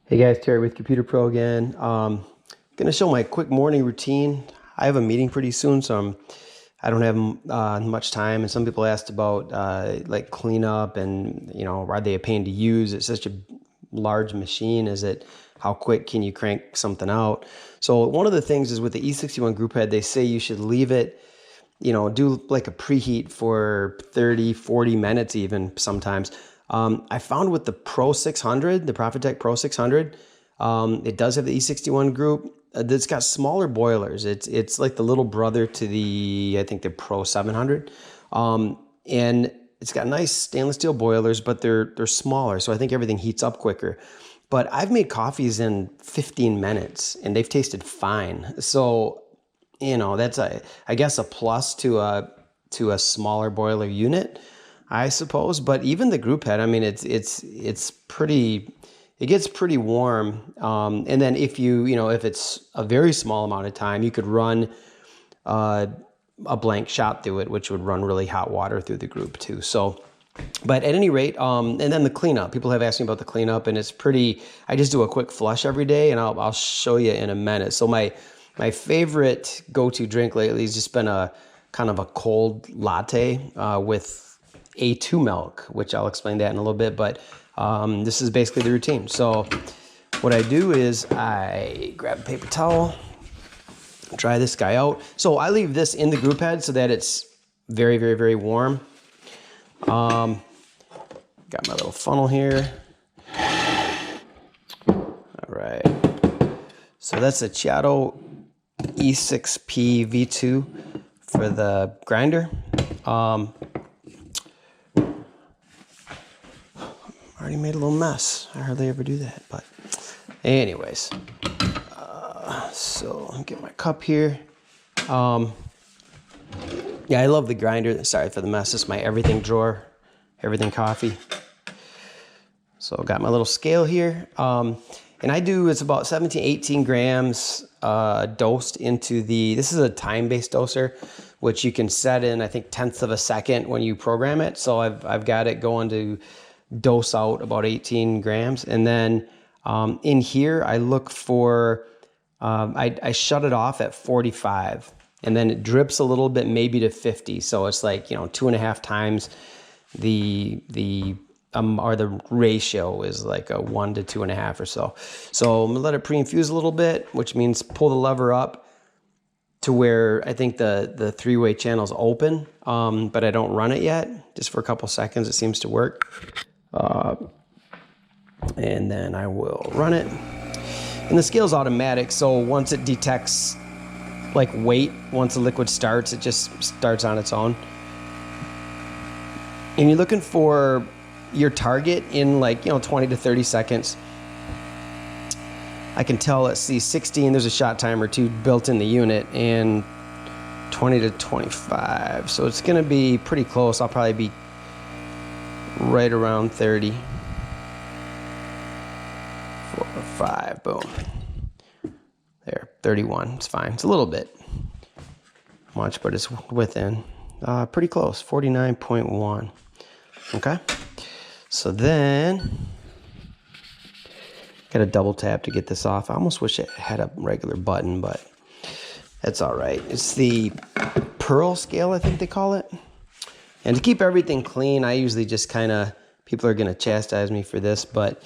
Hey guys, Terry with Computer Pro again. Gonna show my quick morning routine. I have a meeting pretty soon, so I don't have much time. And some people asked about like cleanup and are they a pain to use? It's such a large machine. How quick can you crank something out? So one of the things is with the E61 group head, they say you should leave it, do like a preheat for 30, 40 minutes even sometimes. I found with the Pro 600, the Profitec Pro 600, it does have the E61 group. It's got smaller boilers. It's like the little brother to I think the Pro 700. And it's got nice stainless steel boilers, but they're smaller. So I think everything heats up quicker. But I've made coffees in 15 minutes and they've tasted fine. So, that's I guess a plus to a smaller boiler unit, I suppose. But even the group head, I mean, it gets pretty warm. And then if if it's a very small amount of time, you could run a blank shot through it, which would run really hot water through the group too. So, but at any rate, and then the cleanup. People have asked me about the cleanup, and it's pretty. I just do a quick flush every day, and I'll show you in a minute. So my favorite go-to drink lately has just been a kind of a cold latte with A2 milk, which I'll explain that in a little bit, but this is basically the routine. So what I do is I grab a paper towel, dry this guy out. So I leave this in the group head so that it's very, very, very warm. Got my little funnel here. All right. So that's a Ceado E6Pv2 for the grinder. Already made a little mess. I hardly ever do that, but anyways. So I'll get my cup here. Yeah, I love the grinder. Sorry for the mess. This is my everything drawer, everything coffee. So I've got my little scale here. And it's about 17, 18 grams dosed into this is a time-based doser, which you can set in, I think, tenths of a second when you program it. So I've got it going to dose out about 18 grams. And then in here, I look for, I shut it off at 45 and then it drips a little bit, maybe to 50. So it's like, 2.5 times the ratio is like a 1 to 2.5 or so. So I'm gonna let it pre-infuse a little bit, which means pull the lever up to where I think the three-way channel's open, but I don't run it yet, just for a couple seconds. It seems to work. And then I will run it. And the scale's automatic, so once it detects like weight, once the liquid starts, it just starts on its own. And you're looking for your target in like 20 to 30 seconds. I can tell, let's see, 16, there's a shot timer too built in the unit, and 20 to 25. So it's gonna be pretty close. I'll probably be right around 30. 4 or 5, boom. There, 31, it's fine. It's a little bit much, but it's within. Pretty close, 49.1. Okay, so then got to double tap to get this off. I almost wish it had a regular button, but that's all right. It's the Pearl scale, I think they call it. And to keep everything clean, I usually just people are going to chastise me for this, but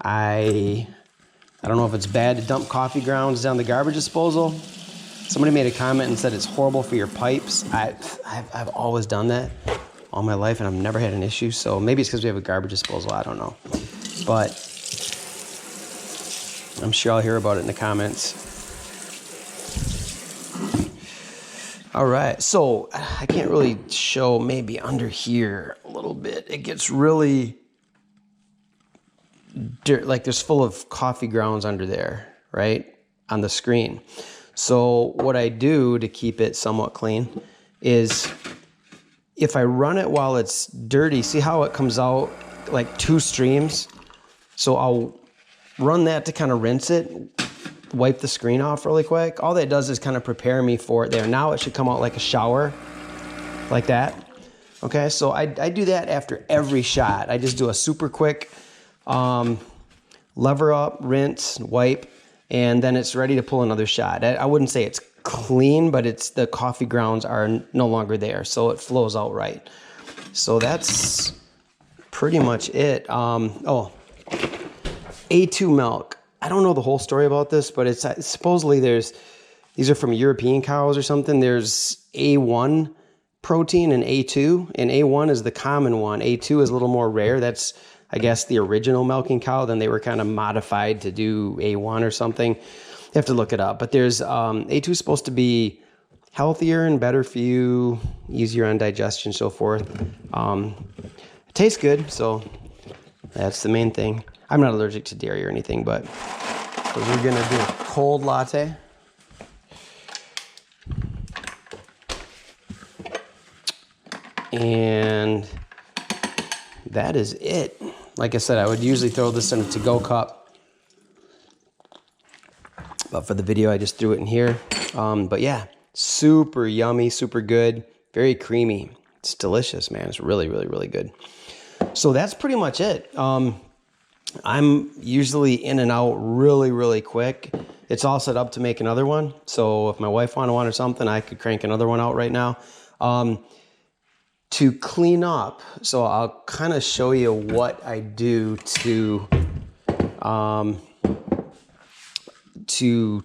I don't know if it's bad to dump coffee grounds down the garbage disposal. Somebody made a comment and said it's horrible for your pipes. I've always done that all my life, and I've never had an issue. So maybe it's because we have a garbage disposal. I don't know. But I'm sure I'll hear about it in the comments. All right, so I can't really show, maybe under here a little bit. It gets really like there's full of coffee grounds under there, right, on the screen. So what I do to keep it somewhat clean is if I run it while it's dirty, see how it comes out like 2 streams? So I'll run that to kind of rinse it, wipe the screen off really quick. All that does is kind of prepare me for it there. Now it should come out like a shower, like that. Okay, so I do that after every shot. I just do a super quick lever up, rinse, wipe, and then it's ready to pull another shot. I wouldn't say it's clean, but it's the coffee grounds are no longer there, so it flows out right. So that's pretty much it. Oh, A2 milk. I don't know the whole story about this, but it's supposedly these are from European cows or something. There's A1 protein and A2, and A1 is the common one. A2 is a little more rare. That's, I guess, the original milking cow. Then they were kind of modified to do A1 or something. You have to look it up. But there's A2 is supposed to be healthier and better for you, easier on digestion, so forth. It tastes good, so that's the main thing. I'm not allergic to dairy or anything, but we're gonna do a cold latte. And that is it. Like I said, I would usually throw this in a to-go cup, but for the video, I just threw it in here. But yeah, super yummy, super good, very creamy. It's delicious, man. It's really, really, really good. So that's pretty much it. I'm usually in and out really, really quick. It's all set up to make another one. So if my wife wanted one or something, I could crank another one out right now. To clean up, so I'll kind of show you what I do to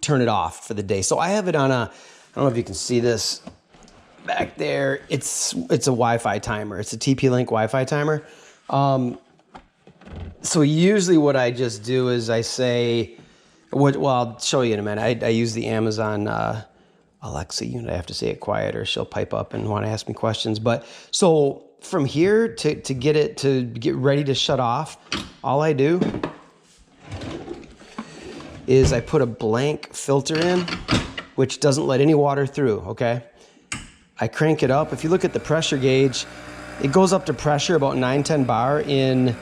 turn it off for the day. So I have it on a, I don't know if you can see this back there. It's a Wi-Fi timer. It's a TP-Link Wi-Fi timer. So usually what I just do is I say, well, I'll show you in a minute. I use the Amazon Alexa unit. I have to say it quiet or she'll pipe up and want to ask me questions. But so from here to get ready to shut off, all I do is I put a blank filter in, which doesn't let any water through, okay? I crank it up. If you look at the pressure gauge, it goes up to pressure about 9-10 bar in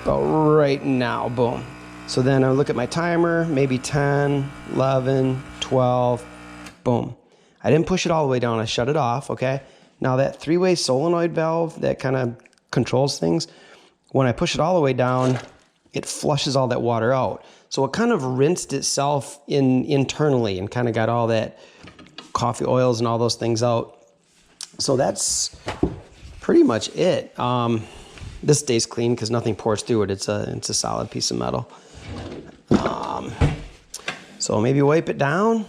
about right now, boom. So then I look at my timer, maybe 10, 11, 12, boom. I didn't push it all the way down, I shut it off, okay? Now that three-way solenoid valve that kind of controls things, when I push it all the way down, it flushes all that water out. So it kind of rinsed itself internally and kind of got all that coffee oils and all those things out. So that's pretty much it. This stays clean because nothing pours through it. It's a solid piece of metal. So maybe wipe it down,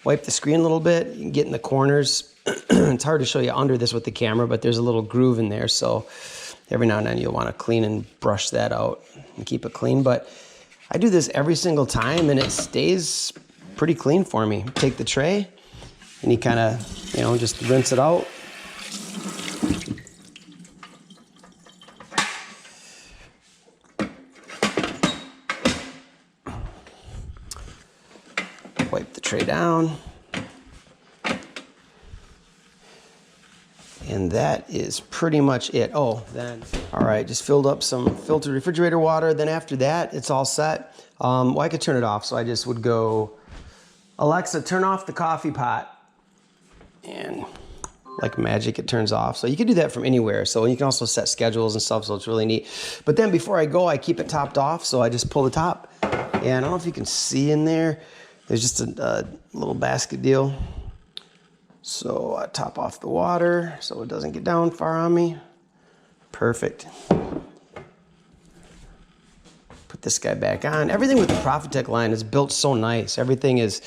wipe the screen a little bit. You can get in the corners. It's hard to show you under this with the camera, but there's a little groove in there. So every now and then you'll want to clean and brush that out and keep it clean. But I do this every single time and it stays pretty clean for me. Take the tray and you kind of, just rinse it out. Wipe the tray down. And that is pretty much it. Oh, then, all right, just filled up some filtered refrigerator water. Then after that, it's all set. Well, I could turn it off. So I just would go, Alexa, turn off the coffee pot. And like magic, it turns off. So you can do that from anywhere. So you can also set schedules and stuff. So it's really neat. But then before I go, I keep it topped off. So I just pull the top. And I don't know if you can see in there. There's just a little basket deal. So I top off the water so it doesn't get down far on me. Perfect. Put this guy back on. Everything with the Profitec line is built so nice. Everything is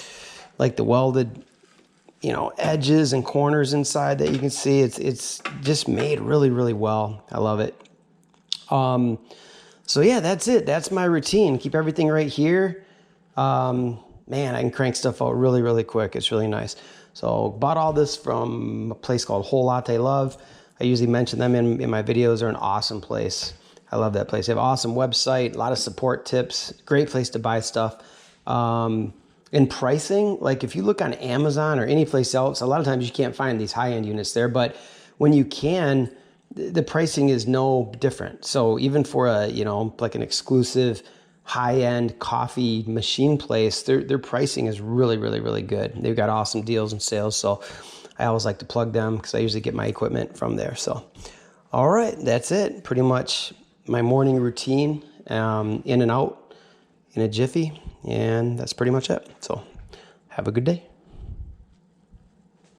like the welded, edges and corners inside that you can see. It's just made really, really well. I love it. So yeah, that's it. That's my routine. Keep everything right here. Man, I can crank stuff out really, really quick. It's really nice. So bought all this from a place called Whole Latte Love. I usually mention them in my videos. They're an awesome place. I love that place. They have an awesome website, a lot of support tips, great place to buy stuff. And pricing, like if you look on Amazon or any place else, a lot of times you can't find these high-end units there, but when you can, the pricing is no different. So even for a, like an exclusive high-end coffee machine place, their pricing is really, really, really good. They've got awesome deals and sales. So I always like to plug them because I usually get my equipment from there. So, all right, that's it. Pretty much my morning routine. in and out in a jiffy, and that's pretty much it. So have a good day.